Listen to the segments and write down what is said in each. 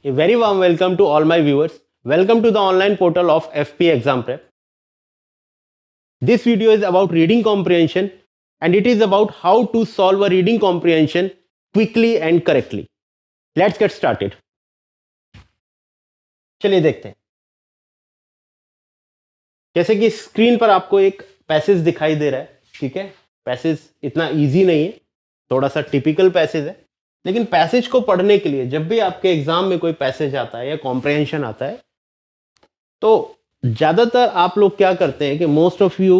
A very warm welcome to all my viewers. Welcome to the online portal of FP Exam Prep. This video is about reading comprehension and it is about how to solve a reading comprehension quickly and correctly. Let's get started. चलिए देखते हैं. जैसे कि screen पर आपको एक passage दिखाई दे रहा है, ठीक है. पैसेज इतना इजी नहीं है, थोड़ा सा टिपिकल पैसेज है, लेकिन पैसेज को पढ़ने के लिए जब भी आपके एग्जाम में कोई पैसेज आता है या कॉम्प्रहेंशन आता है तो ज़्यादातर आप लोग क्या करते हैं कि मोस्ट ऑफ यू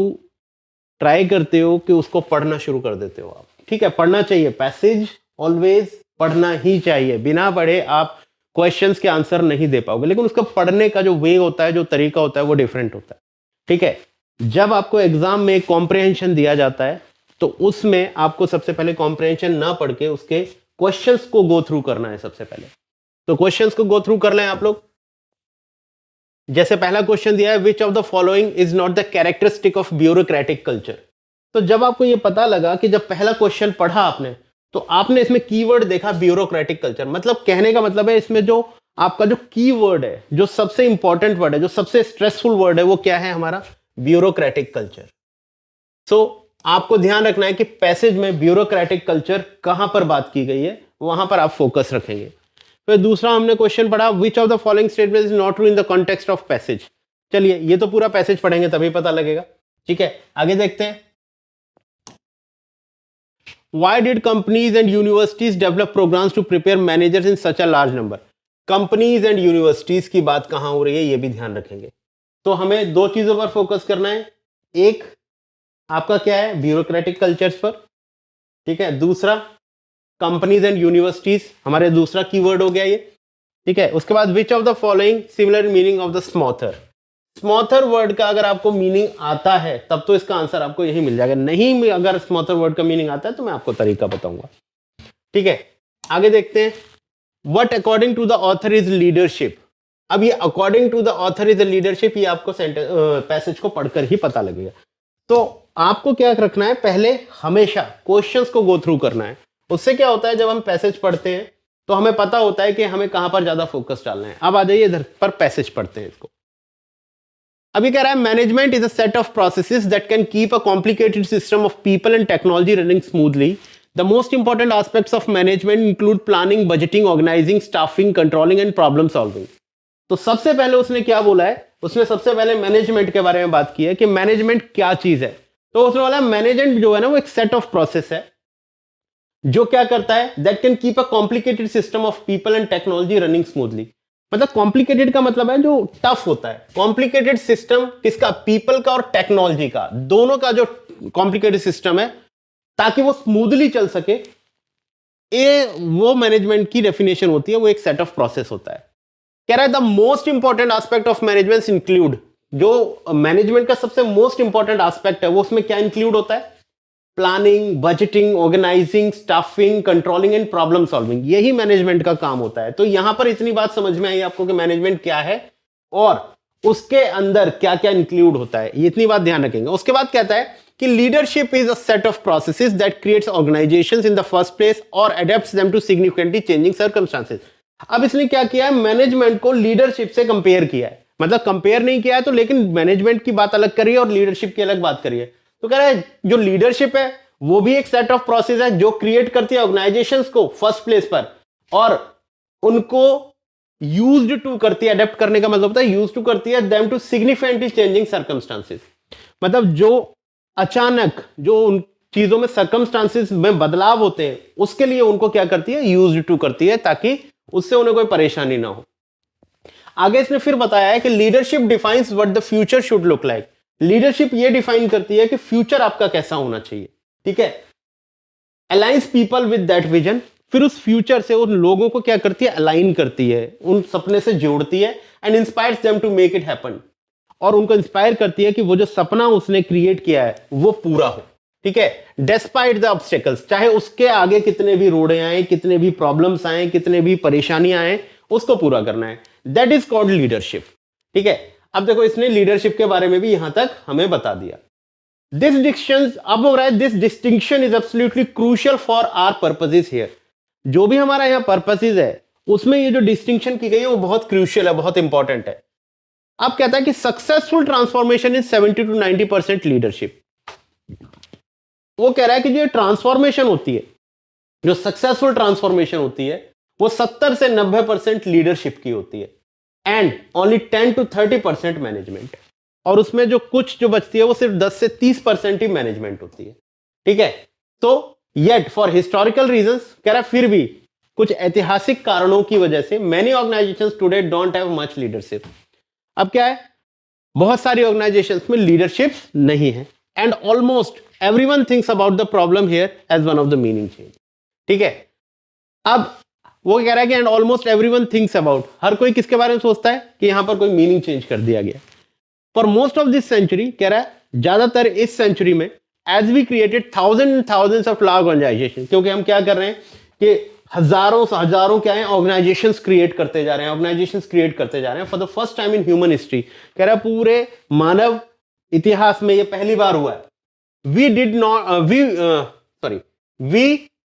ट्राई करते हो कि उसको पढ़ना शुरू कर देते हो आप. ठीक है, पढ़ना चाहिए, पैसेज ऑलवेज पढ़ना ही चाहिए. बिना पढ़े आप क्वेश्चंस के आंसर नहीं दे पाओगे, लेकिन उसका पढ़ने का जो वे होता है, जो तरीका होता है, वो डिफरेंट होता है. ठीक है, जब आपको एग्जाम में कॉम्प्रहेंशन दिया जाता है तो उसमें आपको सबसे पहले कॉम्प्रहेंशन ना पढ़ के उसके क्वेश्चंस को गो थ्रू करना है सबसे पहले. तो क्वेश्चंस को गो थ्रू कर लें आप लोग. जैसे पहला क्वेश्चन दिया है, which of the following is not the characteristic of bureaucratic culture. तो जब आपको ये पता लगा कि जब पहला क्वेश्चन पढ़ा आपने तो आपने इसमें कीवर्ड देखा ब्यूरोक्रेटिक कल्चर. मतलब कहने का मतलब है इसमें जो आपका जो कीवर्ड है, जो सबसे इंपॉर्टेंट वर्ड है, जो सबसे स्ट्रेसफुल वर्ड है, वो क्या है? हमारा ब्यूरोक्रेटिक कल्चर. सो आपको ध्यान रखना है कि पैसेज में ब्यूरोक्रेटिक कल्चर कहां पर बात की गई है, वहां पर आप फोकस रखेंगे. फिर दूसरा हमने क्वेश्चन पढ़ा, विच of the following statement is not true in the context of passage. चलिए ये तो पूरा पैसेज पढ़ेंगे तभी पता लगेगा. ठीक है, आगे देखते हैं. Why did companies and universities develop programs to prepare managers in such a large number? Companies and universities की बात कहां हो रही है ये भी ध्यान रखेंगे. तो हमें दो चीजों पर फोकस करना है. एक आपका क्या है, ब्यूरोक्रेटिक कल्चर्स पर. ठीक है, दूसरा कंपनीज एंड यूनिवर्सिटीज, हमारे दूसरा कीवर्ड हो गया ये. ठीक है, उसके बाद which of the following similar meaning of the smother. Smother word का अगर आपको मीनिंग आता है तब तो इसका आंसर आपको यही मिल जाएगा. नहीं, अगर स्मॉथर वर्ड का मीनिंग आता है तो मैं आपको तरीका बताऊंगा. ठीक है, आगे देखते हैं. What according to the author is leadership. अब ये according to the author is leadership, ये आपको पैसेज को पढ़कर ही पता लगेगा. तो आपको क्या रखना है, पहले हमेशा क्वेश्चंस को गो थ्रू करना है. उससे क्या होता है, जब हम पैसेज पढ़ते हैं तो हमें पता होता है कि हमें कहां पर ज्यादा फोकस डालना है. अब आ जाइए इधर पर, पैसेज पढ़ते हैं इसको. अभी कह रहा है, management is a set of processes that can keep a complicated system of people and technology running smoothly. The most important aspects of management include planning, budgeting, organising, staffing, controlling and problem solving. तो सबसे पहले उसने क्या बोला है, उसने सबसे पहले मैनेजमेंट के बारे में बात की है कि मैनेजमेंट क्या चीज है. तो उसने बोला मैनेजमेंट जो है ना, वो एक सेट ऑफ प्रोसेस है जो क्या करता है, that can keep a complicated system of people and technology running smoothly. मतलब कॉम्प्लिकेटेड का मतलब है जो टफ होता है. कॉम्प्लिकेटेड सिस्टम किसका? पीपल का और टेक्नोलॉजी का, दोनों का जो कॉम्प्लिकेटेड सिस्टम है, ताकि वो स्मूथली चल सके. ये वो मैनेजमेंट की डेफिनेशन होती है, वो एक सेट ऑफ प्रोसेस होता है. कह रहा है the most important aspect of management include, जो मैनेजमेंट का सबसे मोस्ट इंपॉर्टेंट एस्पेक्ट है वो उसमें क्या इंक्लूड होता है? Planning, budgeting, organising, staffing, controlling and problem solving. यही मैनेजमेंट का काम होता है. तो यहां पर इतनी बात समझ में आई आपको कि मैनेजमेंट क्या है और उसके अंदर क्या क्या इंक्लूड होता है, ये इतनी बात ध्यान रखेंगे. उसके बाद कहता है कि leadership is a set of processes that creates organisations in the first place और adapts them to significantly changing circumstances. अब इसने क्या किया है, मैनेजमेंट को लीडरशिप से कंपेयर किया है. मतलब कंपेयर नहीं किया है तो, लेकिन मैनेजमेंट की बात अलग करी है और लीडरशिप की अलग बात करी है. तो कह रहा है जो लीडरशिप है वो भी एक सेट ऑफ प्रोसेस है जो क्रिएट करती है ऑर्गेनाइजेशंस को फर्स्ट प्लेस पर और उनको यूज्ड टू करती है. अडेप्ट करने का मतलब होता है यूज टू करती है them to significantly changing circumstances. मतलब जो अचानक जो उन चीजों में सर्कमस्टांसेस में बदलाव होते हैं उसके लिए उनको क्या करती है, यूज्ड टू करती है, ताकि उससे उन्हें कोई परेशानी ना हो. आगे इसने फिर बताया है कि leadership defines what the future should look like. Leadership ये डिफाइन करती है कि फ्यूचर आपका कैसा होना चाहिए. ठीक है, aligns people with that vision. फिर उस फ्यूचर से उन लोगों को क्या करती है, अलाइन करती है, उन सपने से जोड़ती है. And inspires them to make it happen. और उनको इंस्पायर करती है कि वो जो सपना उसने क्रिएट किया है वो पूरा हो. ठीक है, डेस्पाइट द ऑब्स्टेकल्स, चाहे उसके आगे कितने भी रोड़े आए, कितने भी प्रॉब्लम्स आए, कितने भी परेशानियां आए, उसको पूरा करना है. That is called leadership. ठीक है, अब देखो इसने लीडरशिप के बारे में भी यहां तक हमें बता दिया. दिस डिस्टिंक्शन, अब हो रहा है, this distinction is absolutely crucial for our purposes here. जो भी हमारा यहाँ पर्पसेस है उसमें ये जो डिस्टिंक्शन की गई है वो बहुत क्रूशियल है, बहुत इंपॉर्टेंट है। अब कहता है कि successful transformation is 70 to 90% leadership. वो कह रहा है कि जो ट्रांसफॉर्मेशन होती है, जो सक्सेसफुल ट्रांसफॉर्मेशन होती है, वो 70 से 90% लीडरशिप की होती है एंड ओनली 10 to 30% मैनेजमेंट। और उसमें जो कुछ जो बचती है वो सिर्फ 10 से 30% ही मैनेजमेंट होती है। ठीक है, तो येट फॉर हिस्टोरिकल रीजंस, कह रहा है फिर भी कुछ ऐतिहासिक कारणों की वजह से many organisations today don't have much leadership. अब क्या है, बहुत सारी ऑर्गेनाइजेशंस में लीडरशिप नहीं है and almost everyone thinks about the problem here as one of the meaning change. ठीक है, अब वो कह रहा है कि and almost everyone thinks about, हर कोई किसके बारे में सोचता है कि यहां पर कोई मीनिंग चेंज कर दिया गया। For most of this century, कह रहा है ज्यादातर इस सेंचुरी में, as we created thousands of law organisation, क्योंकि हम क्या कर रहे हैं कि हजारों क्या है ऑर्गेनाइजेशंस क्रिएट करते जा रहे हैं, ऑर्गेनाइजेशंस क्रिएट करते जा रहे हैं for the first time in human history. कह रहा है पूरे मानव इतिहास में ये पहली बार हुआ है। We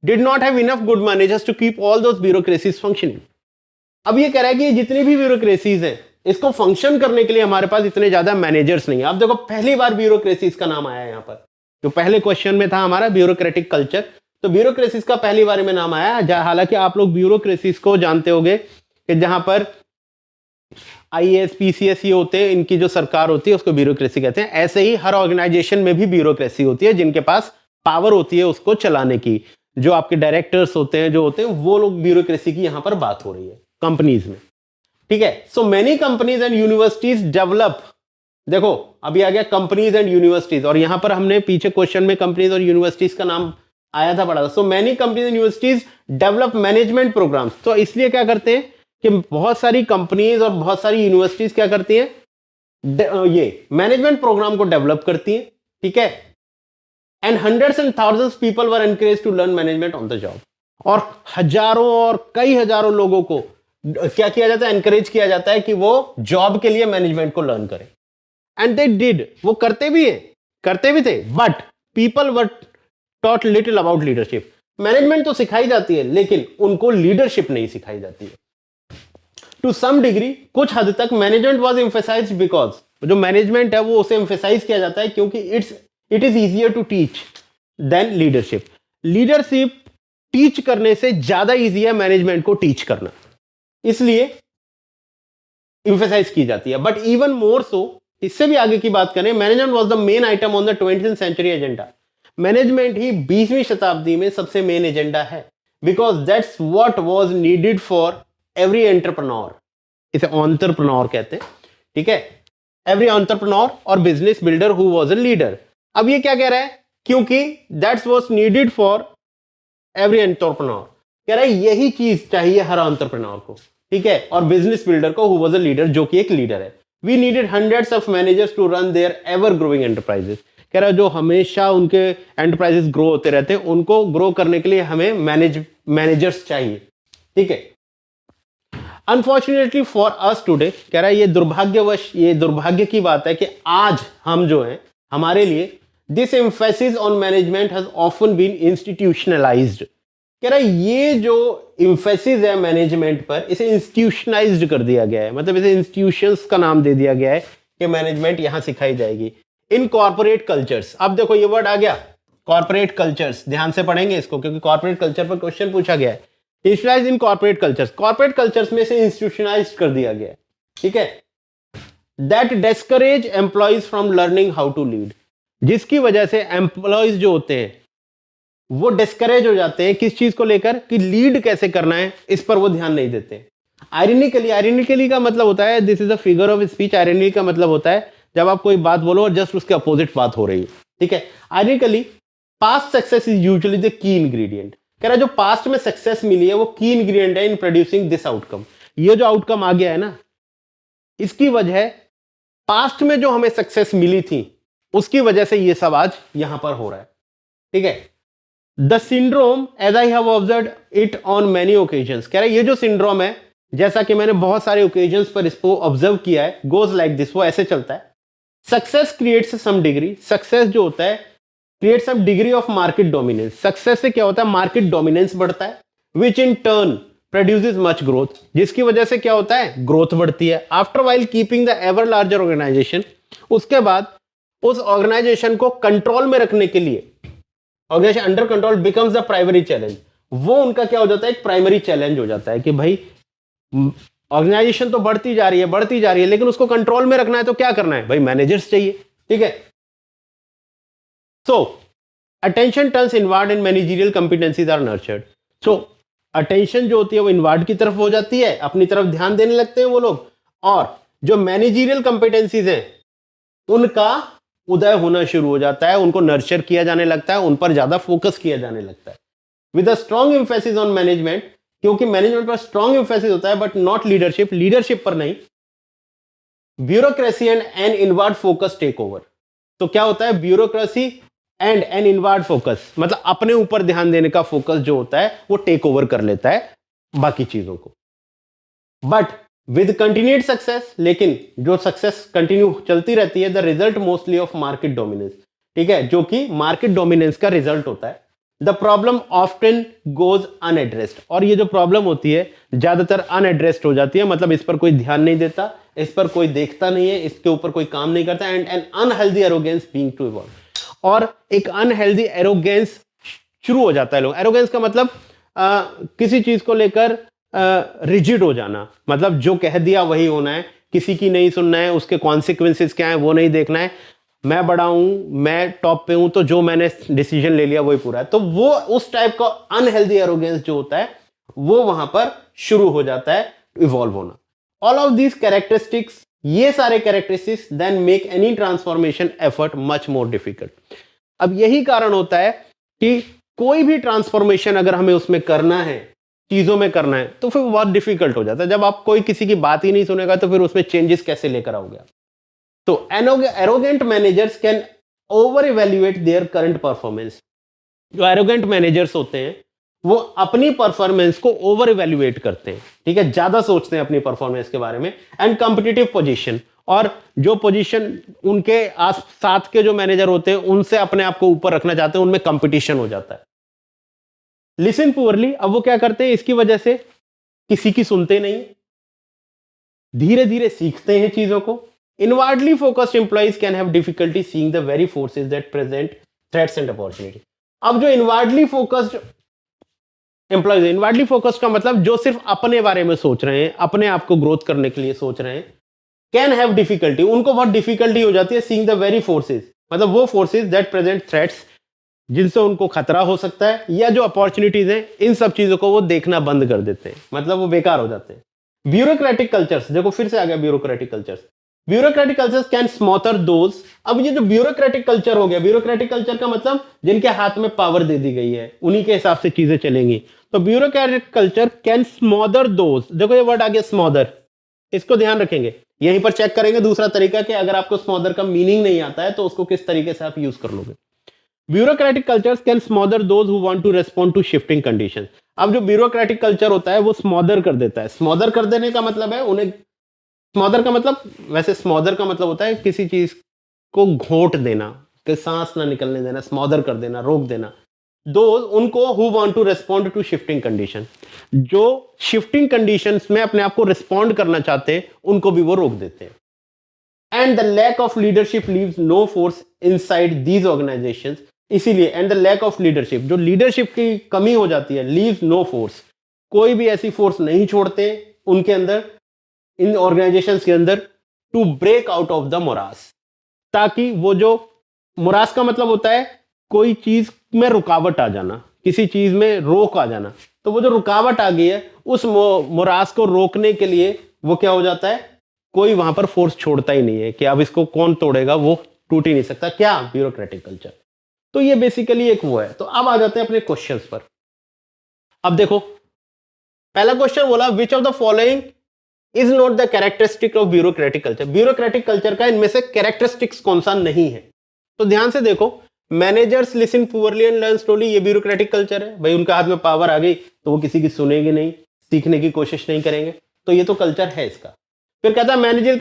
did not have enough good managers to keep all those bureaucracies functioning. अब ये कह रहा है कि जितनी भी ब्यूरोक्रेसीज हैं, इसको फंक्शन करने के लिए हमारे पास इतने ज्यादा मैनेजर्स नहीं है। अब देखो पहली बार ब्यूरोक्रेसीज का नाम आया है यहां पर, जो पहले क्वेश्चन में था हमारा ब्यूरोक्रेटिक कल्चर, तो ब्यूरोक्रेसीज का पहली बार में नाम आया। हालांकि आप लोग ब्यूरोक्रेसीज को जानते होंगे कि जहां पर आईएएस पीसीएस ये होते हैं, इनकी जो सरकार होती है उसको ब्यूरोक्रेसी कहते हैं। ऐसे ही हर ऑर्गेनाइजेशन में भी ब्यूरोक्रेसी होती है, जिनके पास पावर होती है उसको चलाने की। जो आपके डायरेक्टर्स होते हैं, जो होते हैं वो लोग, ब्यूरोक्रेसी की यहां पर बात हो रही है कंपनीज में। ठीक है, सो many companies and universities develop, देखो अभी आ गया कंपनीज एंड यूनिवर्सिटीज, और यहां पर हमने पीछे क्वेश्चन में कंपनीज और यूनिवर्सिटीज का नाम आया था, पढ़ा था। So many companies and universities develop management programmes. तो इसलिए क्या करते हैं कि बहुत सारी कंपनीज और बहुत सारी यूनिवर्सिटीज क्या करती हैं, ये मैनेजमेंट प्रोग्राम को डेवलप करती हैं। ठीक है, and hundreds and thousands people were encourage to learn management on the job. और हजारों और कई हजारों लोगों को क्या किया जाता है, एनकरेज किया जाता है कि वो जॉब के लिए मैनेजमेंट को लर्न करें। एंड दे डिड, वो करते भी थे, but people were taught little about leadership. Management तो सिखाई जाती है, लेकिन उनको लीडरशिप नहीं सिखाई जाती है। टू सम डिग्री, कुछ हद तक मैनेजमेंट वॉज एम्फेसाइज्ड बिकॉज, जो मैनेजमेंट है वो उसे एम्फेसाइज किया जाता है क्योंकि it is easier to teach than leadership. Leadership teach करने से ज्यादा ईजी है मैनेजमेंट को टीच करना, इसलिए एम्फेसाइज की जाती है। बट इवन मोर सो, इससे भी आगे की बात करें, management was the main item on the 20th century agenda. Management ही 20वीं शताब्दी में सबसे मेन एजेंडा है, because that's what was needed for every entrepreneur. इसे एंटरप्रेन्योर कहते हैं। ठीक है, एवरी एंटरप्रेन्योर और business builder who was a leader. अब ये क्या कह रहा है, क्योंकि that's was needed for every entrepreneur, कह रहा है यही चीज चाहिए हर एंटरप्रेन्योर को। ठीक है, और बिजनेस बिल्डर को हु वाज अ लीडर, जो कि एक लीडर है। We needed hundreds of managers to run their ever growing enterprises. कह रहा है जो हमेशा उनके एंटरप्राइजेस ग्रो होते रहते हैं, उनको ग्रो करने के लिए हमें मैनेजर्स चाहिए। ठीक है, अनफॉर्चुनेटली फॉर अस टुडे, कह रहा है ये दुर्भाग्य की बात है कि आज हम जो हैं, हमारे लिए this emphasis on management has often been institutionalised. कह रहा है ये जो एम्फेसिस है मैनेजमेंट पर, इसे इंस्टीट्यूशनलाइज्ड कर दिया गया है, मतलब इसे इंस्टीट्यूशंस का नाम दे दिया गया है कि मैनेजमेंट यहां सिखाई जाएगी। इन कॉर्पोरेट कल्चर्स, अब देखो ये वर्ड आ गया कॉर्पोरेट कल्चर्स, ध्यान से पढ़ेंगे इसको क्योंकि कॉर्पोरेट कल्चर पर क्वेश्चन पूछा गया है। Institutionalise in corporate cultures, corporate cultures में से इंस्टीट्यूशनलाइज कर दिया गया है। ठीक है, that discourage employees from learning how to lead, जिसकी वजह से एम्प्लॉइज जो होते हैं वो डिस्करेज हो जाते हैं किस चीज को लेकर, कि लीड कैसे करना है, इस पर वो ध्यान नहीं देते। आयरनिकली का मतलब होता है, this is a figure of speech. Irony का मतलब होता है जब आप कोई बात बोलो और जस्ट उसके अपोजिट बात हो रही है। ठीक है, ironically past success is usually the key ingredient. कह रहा है जो पास्ट में सक्सेस मिली है वो की इंग्रेडिएंट है इन प्रोड्यूसिंग दिस आउटकम। ये जो आउटकम आ गया है ना, इसकी वजह पास्ट में जो हमें सक्सेस मिली थी उसकी वजह से ये सब आज यहां पर हो रहा है। ठीक है, the syndrome as I have observed it on many occasions, कह रहा है ये जो सिंड्रोम है, जैसा कि मैंने बहुत सारे ओकेजन्स पर इसको ऑब्जर्व किया है, गोज लाइक दिस, वो ऐसे चलता है। Success creates some degree, success जो होता है create some degree of market dominance. Success से क्या होता है, मार्केट डोमिनेंस बढ़ता है, which in turn produces much growth, जिसकी वजह से क्या होता है, ग्रोथ बढ़ती है। After while keeping the ever larger organisation, उसके बाद उस ऑर्गेनाइजेशन को कंट्रोल में रखने के लिए, organisation under control becomes the primary challenge, वो उनका क्या हो जाता है, एक प्राइमरी चैलेंज हो जाता है कि भाई ऑर्गेनाइजेशन तो बढ़ती जा रही है, लेकिन उसको कंट्रोल में रखना है तो क्या करना है भाई, मैनेजर्स चाहिए। ठीक है, so attention turns inward and managerial competencies are nurtured. So attention जो होती है वो इनवर्ड की तरफ हो जाती है, अपनी तरफ ध्यान देने लगते हैं वो लोग, और जो मैनेजरियल कंपिटेंसीज हैं उनका उदय होना शुरू हो जाता है, उनको नर्चर किया जाने लगता है, उन पर ज्यादा फोकस किया जाने लगता है। With a strong emphasis on management, क्योंकि मैनेजमेंट पर स्ट्रॉन्ग एम्फेसिस होता है बट नॉट लीडरशिप, लीडरशिप पर नहीं। Bureaucracy and inward focus take over. तो क्या होता है, bureaucracy and an inward focus, मतलब अपने ऊपर ध्यान देने का फोकस जो होता है वो टेक ओवर कर लेता है बाकी चीजों को। बट विद कंटिन्यूड सक्सेस, लेकिन जो सक्सेस कंटिन्यू चलती रहती है, the result mostly of market dominance, ठीक है, जो कि मार्केट डोमिनेंस का रिजल्ट होता है। The problem often goes unaddressed, और ये जो प्रॉब्लम होती है ज्यादातर अनएड्रेस्ड हो जाती है, मतलब इस पर कोई ध्यान नहीं देता, इस पर कोई देखता नहीं है, इसके ऊपर कोई काम नहीं करता, and an unhealthy arrogance being to evolve, और एक अनहेल्दी एरोगेंस शुरू हो जाता है लोग। एरोगेंस का मतलब किसी चीज को लेकर रिजिड हो जाना, मतलब जो कह दिया वही होना है, किसी की नहीं सुनना है, उसके कॉन्सिक्वेंसेस क्या है वो नहीं देखना है, मैं बड़ा हूं, मैं टॉप पे हूं, तो जो मैंने डिसीजन ले लिया वही पूरा है। तो वो उस टाइप का अनहेल्दी एरोगेंस जो होता है वो वहां पर शुरू हो जाता है इवॉल्व होना। ऑल ऑफ दीज कैरेक्टरिस्टिक्स, ये सारे characteristics then make any transformation effort much more difficult. अब यही कारण होता है कि कोई भी ट्रांसफॉर्मेशन अगर हमें उसमें करना है, चीजों में करना है, तो फिर बहुत डिफिकल्ट हो जाता है। जब आप कोई किसी की बात ही नहीं सुनेगा तो फिर उसमें चेंजेस कैसे लेकर आओगे। तो arrogant managers can over evaluate their current performance. जो एरोगेंट मैनेजर्स होते हैं वो अपनी परफॉर्मेंस को ओवर इवेल्युएट करते हैं, ठीक है, ज्यादा सोचते हैं अपनी परफॉर्मेंस के बारे में। एंड कॉम्पिटिटिव पोजीशन, और जो पोजीशन उनके आस साथ के जो मैनेजर होते हैं उनसे अपने आप को ऊपर रखना चाहते हैं, उनमें कंपटीशन हो जाता है। लिसन पुअरली, अब वो क्या करते हैं, इसकी वजह से किसी की सुनते नहीं, धीरे धीरे सीखते हैं चीजों को। Inwardly focused employees can have difficulty seeing the very forces that present threats and opportunity. अब जो inwardly focused employees, inwardly focused का मतलब जो सिर्फ अपने बारे में सोच रहे हैं, अपने आप को ग्रोथ करने के लिए सोच रहे हैं, कैन हैव डिफिकल्टी, उनको बहुत डिफिकल्टी हो जाती है सीइंग द वेरी फोर्सेस, मतलब वो फोर्सेस दैट प्रेजेंट थ्रेट्स, जिनसे उनको खतरा हो सकता है, या जो अपॉर्चुनिटीज हैं, इन सब चीजों को वो देखना बंद कर देते हैं, मतलब वो बेकार हो जाते हैं। ब्यूरोक्रेटिक कल्चर्स, देखो फिर से आ गया bureaucratic cultures. Bureaucratic cultures can smother those. अब ये जो ब्यूरोक्रेटिक कल्चर हो गया, ब्यूरोक्रेटिक कल्चर का मतलब जिनके हाथ में पावर दे दी गई है, उन्हीं के हिसाब से चीजें चलेंगी। तो bureaucratic culture can smother those, देखो ये वर्ड आ गया स्मॉदर, इसको ध्यान रखेंगे, यहीं पर चेक करेंगे दूसरा तरीका कि अगर आपको स्मॉदर का मीनिंग नहीं आता है तो उसको किस तरीके से आप यूज कर लोगे। Bureaucratic cultures can smother those who want to respond to shifting conditions. अब जो ब्यूरोक्रेटिक कल्चर होता है वो स्मॉदर कर देता है। स्मॉदर कर देने का मतलब है उन्हें, स्मॉदर का मतलब, वैसे स्मॉदर का मतलब होता है किसी चीज को घोंट देना, कि सांस ना निकलने देना, स्मॉदर कर देना, रोक देना। दो उनको who want to respond to shifting condition, जो शिफ्टिंग कंडीशंस में अपने आप को रिस्पॉन्ड करना चाहते हैं, उनको भी वो रोक देते हैं। And the lack of leadership leaves no force inside these organisations, इसीलिए and the lack of leadership, जो लीडरशिप की कमी हो जाती है, लीव्स नो फोर्स, कोई भी ऐसी फोर्स नहीं छोड़ते उनके अंदर, इन ऑर्गेनाइजेशंस के अंदर, to break out of the morass, ताकि वो जो मोरास का मतलब होता है कोई चीज में रुकावट आ जाना, किसी चीज में रोक आ जाना, तो वो जो रुकावट आ गई है उस मोरास को रोकने के लिए वो क्या हो जाता है, कोई वहां पर फोर्स छोड़ता ही नहीं है कि अब इसको कौन तोड़ेगा, वो टूट ही नहीं सकता। क्या? Bureaucratic culture. तो ये बेसिकली एक वो है। तो अब आ जाते हैं अपने क्वेश्चंस पर। अब देखो पहला क्वेश्चन बोला विच of the following is not the characteristic of bureaucratic culture. Bureaucratic culture का इनमें से कैरेक्टरिस्टिक्स कौन सा नहीं है? तो ध्यान से देखो, managers listen poorly and learn slowly, ये ब्यूरोक्रेटिक कल्चर है। भाई उनके हाथ में पावर आ गई तो वो किसी की सुनेंगे नहीं, सीखने की कोशिश नहीं करेंगे, तो ये तो कल्चर है इसका। फिर कहता है manager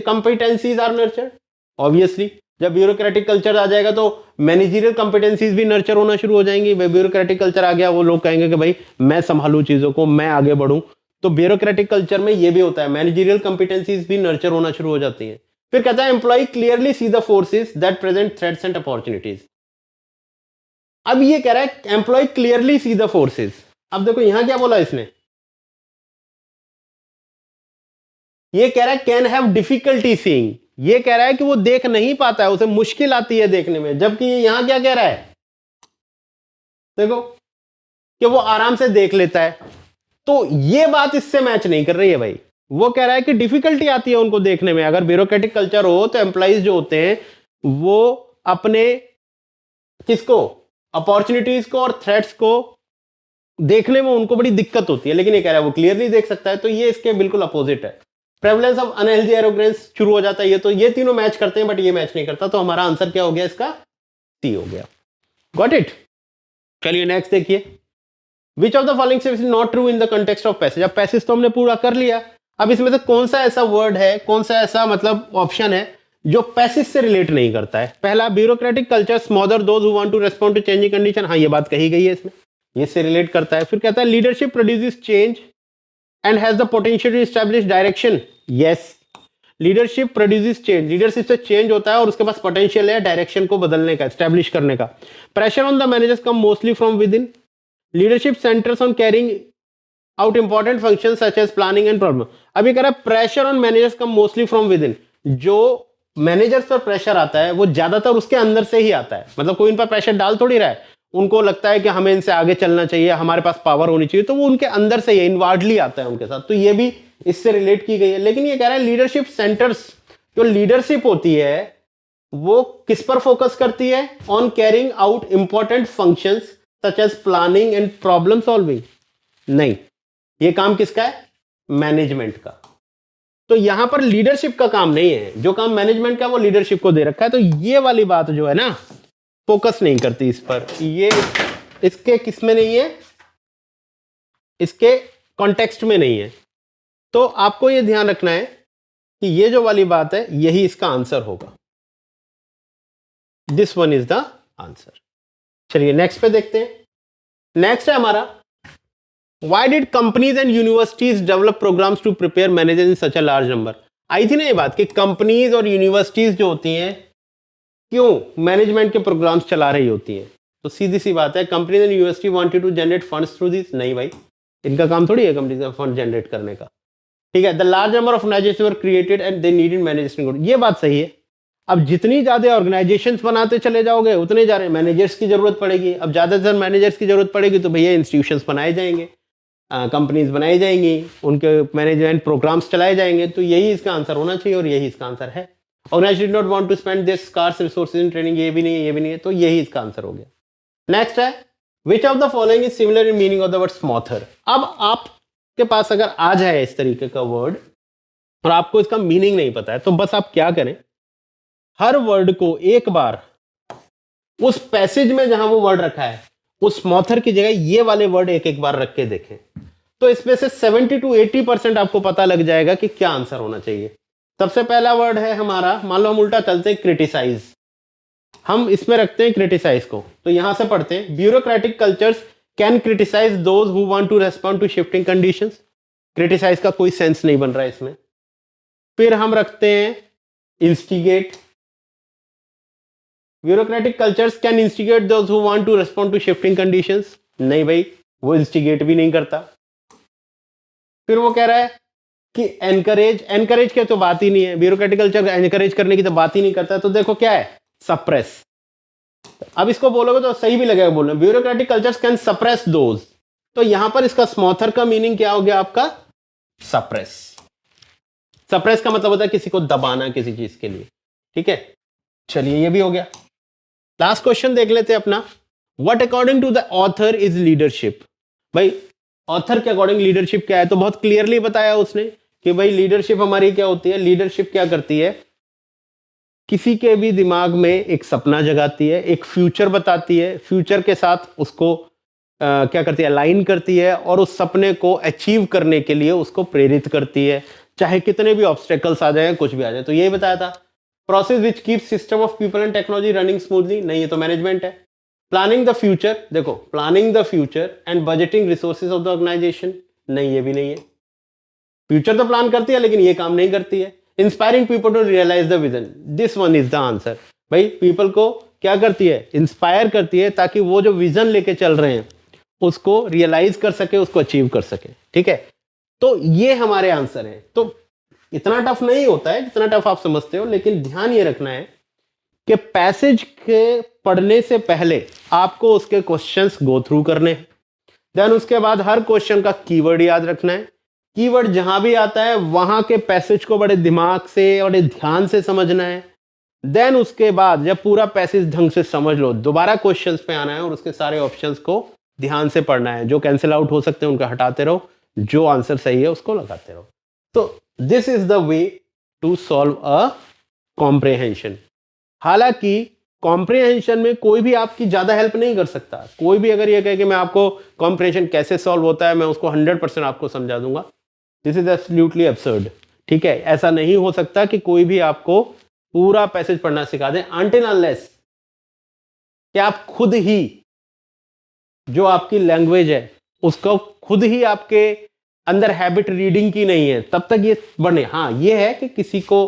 competencies are nurtured, obviously जब ब्यूरोक्रेटिक कल्चर आ जाएगा तो मैनेजरियल कॉम्पिटेंसीज भी नर्चर होना शुरू हो जाएंगी। ब्यूरोक्रेटिक कल्चर आ गया, वो लोग कहेंगे कि भाई मैं संभालूं चीजों को, मैं आगे बढ़ूं। तो ब्यूरोक्रेटिक कल्चर में ये भी होता है, मैनेजरियल कॉम्पिटेंसीज भी नर्चर होना शुरू हो जाती हैं। फिर कहता है employ clearly see the forces that present threats and opportunities. अब ये कह रहा है employ clearly see the forces. अब देखो यहां क्या बोला इसने, ये कह रहा है कैन हैव डिफिकल्टी सीइंग। ये कह रहा है कि वो देख नहीं पाता है, उसे मुश्किल आती है देखने में, जबकि ये यहां क्या कह रहा है, देखो कि वो आराम से देख लेता है। तो ये बात इससे मैच नहीं कर रही है भाई। वो कह रहा है कि डिफिकल्टी आती है उनको देखने में। अगर ब्यूरोक्रेटिक कल्चर हो तो एम्प्लॉइज जो होते हैं वो अपने किसको, अपॉर्चुनिटीज को और थ्रेट्स को देखने में उनको बड़ी दिक्कत होती है, लेकिन ये कह रहा है वो क्लियरली देख सकता है। तो ये इसके बिल्कुल अपोजिट है। प्रेवलेंस ऑफ अनहेल्दी एरोगेंस शुरू हो जाता है। ये तो ये तीनों मैच करते हैं, बट ये मैच नहीं करता। तो हमारा आंसर क्या हो गया इसका, सी हो गया। Got it. चलिए नेक्स्ट देखिए, विच of the following statements is not true in the context of passage. अब पैसेज तो हमने पूरा कर लिया, अब इसमें से कौन सा ऐसा वर्ड है, कौन सा ऐसा मतलब ऑप्शन है जो पैसेज से रिलेट नहीं करता है। पहला, bureaucratic culture smother those who want to respond to changing condition. हाँ, ये बात कही गई है इसमें, ये से रिलेट करता है। फिर कहता है leadership produces change and has the potential to establish direction. Yes, leadership produces change, leadership से चेंज होता है और उसके पास पोटेंशियल है डायरेक्शन को बदलने का, एस्टैब्लिश करने का। Pressure on the managers come mostly from within. Leadership centres on carrying out important function such as planning and problem. अभी कह रहा है pressure on managers come mostly from within. जो मैनेजर्स पर pressure आता है वो ज्यादातर उसके अंदर से ही आता है। मतलब कोई इन पर प्रेशर डाल थोड़ी रहा है, उनको लगता है कि हमें इनसे आगे चलना चाहिए, हमारे पास पावर होनी चाहिए, तो वो उनके अंदर से ही इनवार्डली आता है उनके साथ। तो ये भी इससे रिलेट की गई है। लेकिन ये कह रहा है लीडरशिप सेंटर्स, जो लीडरशिप होती है वो किस पर फोकस करती है, on carrying out important functions such as planning and problem solving. नहीं, ये काम किसका है, मैनेजमेंट का। तो यहां पर लीडरशिप का काम नहीं है, जो काम मैनेजमेंट का वो लीडरशिप को दे रखा है। तो ये वाली बात जो है ना, फोकस नहीं करती इस पर, ये इसके किस में नहीं है, इसके कॉन्टेक्स्ट में नहीं है। तो आपको ये ध्यान रखना है कि ये जो वाली बात है यही इसका आंसर होगा। This one is the answer. चलिए नेक्स्ट पे देखते हैं। नेक्स्ट है हमारा, why did companies and universities develop programmes to prepare managers in such a large number. आई थी ना ये बात कि कंपनीज और यूनिवर्सिटीज जो होती हैं क्यों मैनेजमेंट के प्रोग्राम्स चला रही होती हैं। तो सीधी सी बात है, companies and university wanted to generate funds through this. नहीं भाई, इनका काम थोड़ी है कंपनी का फंड जनरेट करने का। ठीक है, the large number of organisation were created and they needed managers. ये बात सही है। अब जितनी ज्यादा ऑर्गेनाइजेशंस बनाते चले जाओगे उतने ज्यादा मैनेजर्स की जरूरत पड़ेगी। अब ज्यादातर मैनेजर्स की जरूरत पड़ेगी तो भैया इंस्टीट्यूशंस बनाए जाएंगे, कंपनीज बनाई जाएंगी, उनके मैनेजमेंट प्रोग्राम्स चलाए जाएंगे। तो यही इसका आंसर होना चाहिए और यही इसका आंसर है। Organisation did not want to spend this scarce resources in training. ये भी नहीं है, ये भी नहीं है, तो यही इसका आंसर हो गया। नेक्स्ट है, which of the following is similar in meaning of the word smother. अब आपके पास अगर आ जाए इस तरीके का वर्ड और आपको इसका मीनिंग नहीं पता है, तो बस आप क्या करें, हर वर्ड को एक बार उस पैसेज में जहां वो वर्ड रखा है उस स्मॉथर की जगह ये वाले वर्ड एक एक बार रख के देखें, तो इसमें से 70 to 80% आपको पता लग जाएगा कि क्या आंसर होना चाहिए। सबसे पहला वर्ड है हमारा, मान लो हम उल्टा चलते हैं, क्रिटिसाइज। हम इसमें रखते हैं क्रिटिसाइज को, तो यहां से पढ़ते हैं, bureaucratic cultures can criticise those who want to respond to shifting conditions. Criticise का कोई सेंस नहीं बन रहा है इसमें। फिर हम रखते हैं instigate. Bureaucratic cultures can instigate those who want to respond to shifting conditions. नहीं भाई, वो इंस्टिगेट भी नहीं करता। फिर वो कह रहा है कि एनकरेज, एनकरेज की तो बात ही नहीं है, ब्यूरोक्रेटिक कल्चर एनकरेज करने की तो बात ही नहीं करता। तो देखो क्या है, सप्रेस। अब इसको बोलोगे तो सही भी लगेगा बोलना, bureaucratic cultures can suppress those. तो यहां पर इसका स्मॉथर का मीनिंग क्या हो गया आपका, सप्रेस। सप्रेस का मतलब होता है किसी को दबाना किसी चीज के लिए। ठीक है, चलिए ये भी हो गया। लास्ट क्वेश्चन देख लेते हैं अपना, what according to the author is leadership. भाई ऑथर के अकॉर्डिंग लीडरशिप क्या है, तो बहुत क्लियरली बताया उसने कि भाई लीडरशिप हमारी क्या होती है। लीडरशिप क्या करती है, किसी के भी दिमाग में एक सपना जगाती है, एक फ्यूचर बताती है, फ्यूचर के साथ उसको क्या करती है, अलाइन करती है, और उस सपने को अचीव करने के लिए उसको प्रेरित करती है, चाहे कितने भी ऑब्स्टेकल्स आ जाए, कुछ भी आ जाए। तो यही बताया था process which keep system of people and technology running smoothly, नहीं ये तो मैनेजमेंट है। प्लानिंग द फ्यूचर, देखो planning the future and budgeting resources of the organisation, नहीं ये भी नहीं है। फ्यूचर तो प्लान करती है लेकिन ये काम नहीं करती है। Inspiring people to realise the vision, this one is the answer. भाई पीपल को क्या करती है, इंस्पायर करती है ताकि वो जो विजन लेके चल रहे हैं उसको रियलाइज कर सके, उसको अचीव कर सके। ठीक है, तो ये हमारे आंसर है। तो इतना टफ नहीं होता है जितना टफ आप समझते हो, लेकिन ध्यान ये रखना है कि पैसेज के पढ़ने से पहले आपको उसके क्वेश्चंस गो थ्रू करने हैं। देन उसके बाद हर क्वेश्चन का कीवर्ड याद रखना है। कीवर्ड जहां भी आता है वहां के पैसेज को बड़े दिमाग से बड़े ध्यान से समझना है। देन उसके बाद जब पूरा पैसेज ढंग से समझ लो, दोबारा क्वेश्चंस पे आना है और उसके सारे ऑप्शंस को ध्यान से पढ़ना है। जो कैंसिल आउट हो सकते हैं उनको हटाते रहो, जो आंसर सही है उसको लगाते रहो। तो this is the way to solve a comprehension. हालांकि कॉम्प्रिहेंशन में कोई भी आपकी ज्यादा हेल्प नहीं कर सकता। कोई भी अगर ये कहे कि मैं आपको कॉम्प्रिहेंशन कैसे सॉल्व होता है मैं उसको 100% आपको समझा दूंगा, दिस इज एब्सोल्युटली अब्सर्ड। ठीक है, ऐसा नहीं हो सकता कि कोई भी आपको पूरा पैसेज पढ़ना सिखा दे, अनटिल अनलेस कि आप खुद ही जो आपकी लैंग्वेज है उसको खुद ही आपके अंदर हैबिट रीडिंग की नहीं है, तब तक ये बने। हाँ ये है कि किसी को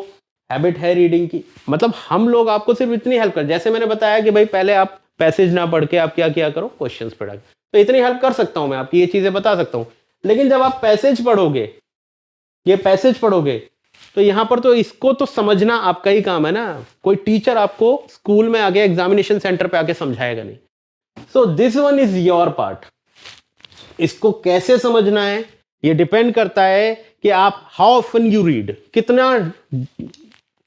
हैबिट है रीडिंग की, मतलब हम लोग आपको सिर्फ इतनी हेल्प कर, जैसे मैंने बताया कि भाई पहले आप पैसेज ना पढ़ के आप क्या किया करो, क्वेश्चंस पढ़ा, तो इतनी हेल्प कर सकता हूं मैं, आपकी ये चीजें बता सकता हूं। लेकिन जब आप पैसेज पढ़ोगे, ये पैसेज पढ़ोगे, तो यहां पर तो इसको तो समझना आपका ही काम है ना। कोई टीचर आपको स्कूल में आके एग्जामिनेशन सेंटर पे आके समझाएगा नहीं। So this one is your part. इसको कैसे समझना है ये डिपेंड करता है कि आप हाउ ऑफन यू रीड, कितना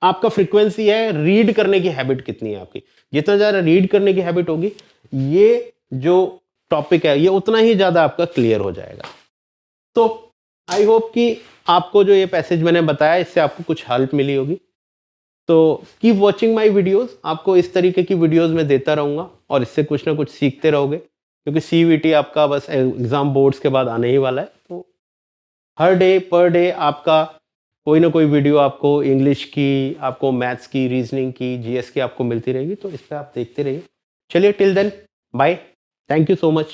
आपका फ्रीक्वेंसी है, रीड करने की हैबिट कितनी है आपकी। जितना ज्यादा रीड करने की हैबिट होगी, ये जो टॉपिक है ये उतना ही ज्यादा आपका क्लियर हो जाएगा। तो आई होप कि आपको जो ये पैसेज मैंने बताया इससे आपको कुछ हेल्प मिली होगी। तो कीप वॉचिंग माई वीडियोज, आपको इस तरीके की वीडियोज मैं देता रहूंगा और इससे कुछ ना कुछ सीखते रहोगे, क्योंकि CVT आपका बस एग्जाम बोर्ड्स के बाद आने ही वाला है। तो हर डे पर डे आपका कोई ना कोई वीडियो आपको इंग्लिश की, आपको मैथ्स की, रीजनिंग की, GS की आपको मिलती रहेगी। तो इस पर आप देखते रहिए। चलिए till then bye, thank you so much.